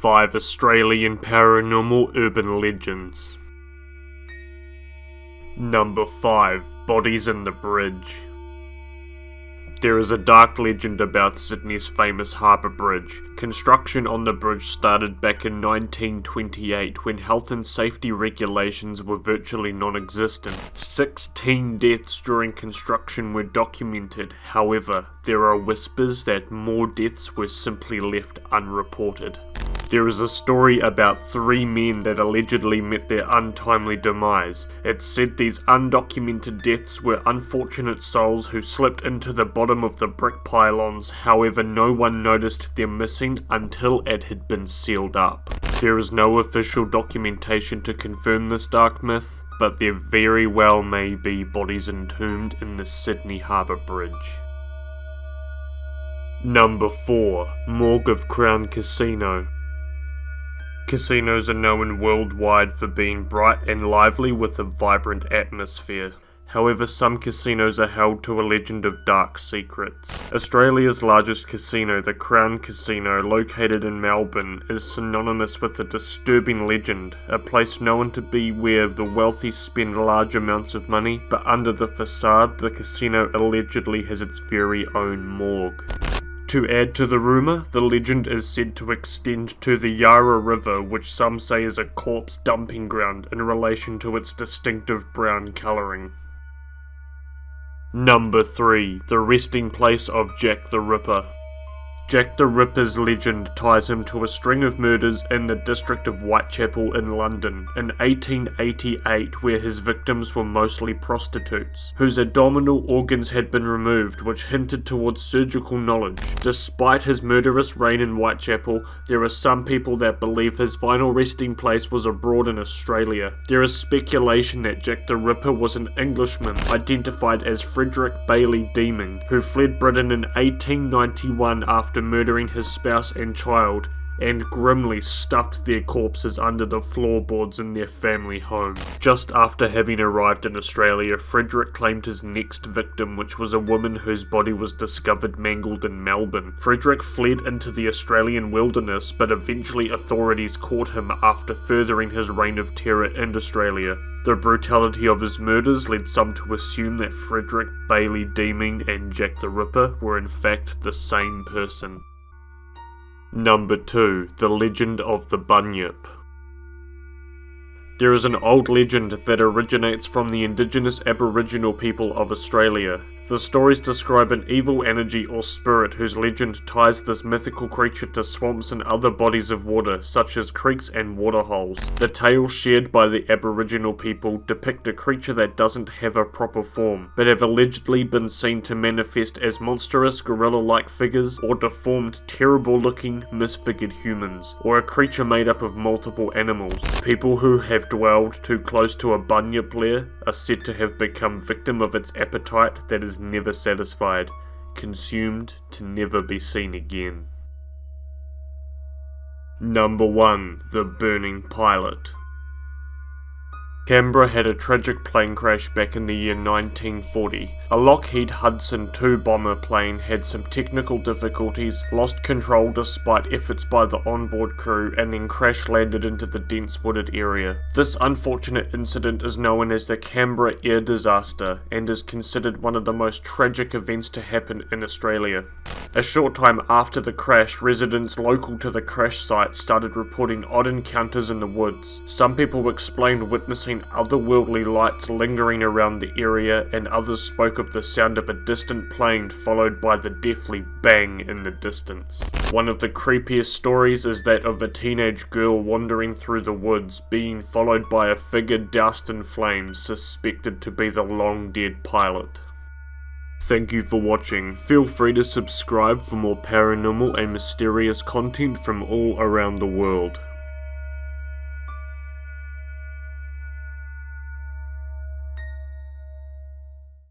5 Australian Paranormal Urban Legends. Number 5. Bodies in the Bridge. There is a dark legend about Sydney's famous Harbour Bridge. Construction on the bridge started back in 1928 when health and safety regulations were virtually non-existent. 16 deaths during construction were documented. However, there are whispers that more deaths were simply left unreported. There is a story about 3 men that allegedly met their untimely demise. It's said these undocumented deaths were unfortunate souls who slipped into the bottom of the brick pylons. However, no one noticed them missing until it had been sealed up. There is no official documentation to confirm this dark myth, but there very well may be bodies entombed in the Sydney Harbour Bridge. Number 4. Morgue of Crown Casino. Casinos are known worldwide for being bright and lively with a vibrant atmosphere. However, some casinos are held to a legend of dark secrets. Australia's largest casino, the Crown Casino, located in Melbourne, is synonymous with a disturbing legend, a place known to be where the wealthy spend large amounts of money, but under the facade, the casino allegedly has its very own morgue. To add to the rumour, the legend is said to extend to the Yarra River, which some say is a corpse dumping ground in relation to its distinctive brown colouring. Number 3. The resting place of Jack the Ripper. Jack the Ripper's legend ties him to a string of murders in the district of Whitechapel in London in 1888, where his victims were mostly prostitutes, whose abdominal organs had been removed, which hinted towards surgical knowledge. Despite his murderous reign in Whitechapel, there are some people that believe his final resting place was abroad in Australia. There is speculation that Jack the Ripper was an Englishman identified as Frederick Bailey Deeming, who fled Britain in 1891 after murdering his spouse and child, and grimly stuffed their corpses under the floorboards in their family home. Just after having arrived in Australia, Frederick claimed his next victim, which was a woman whose body was discovered mangled in Melbourne. Frederick fled into the Australian wilderness, but eventually authorities caught him after furthering his reign of terror in Australia. The brutality of his murders led some to assume that Frederick Bailey Deeming and Jack the Ripper were in fact the same person. Number 2. The Legend of the Bunyip. There is an old legend that originates from the indigenous Aboriginal people of Australia. The stories describe an evil energy or spirit whose legend ties this mythical creature to swamps and other bodies of water, such as creeks and waterholes. The tales shared by the Aboriginal people depict a creature that doesn't have a proper form, but have allegedly been seen to manifest as monstrous gorilla-like figures, or deformed, terrible-looking, misfigured humans, or a creature made up of multiple animals. People who have dwelled too close to a bunyip lair are said to have become victim of its appetite that is never satisfied, consumed to never be seen again. Number 1. The Burning Pilot. Canberra had a tragic plane crash back in the year 1940. A Lockheed Hudson II bomber plane had some technical difficulties, lost control despite efforts by the onboard crew, and then crash-landed into the dense wooded area. This unfortunate incident is known as the Canberra Air Disaster, and is considered one of the most tragic events to happen in Australia. A short time after the crash, residents local to the crash site started reporting odd encounters in the woods. Some people explained witnessing otherworldly lights lingering around the area, and others spoke of the sound of a distant plane followed by the deathly bang in the distance. One of the creepiest stories is that of a teenage girl wandering through the woods, being followed by a figure doused in flames, suspected to be the long-dead pilot. Thank you for watching. Feel free to subscribe for more paranormal and mysterious content from all around the world.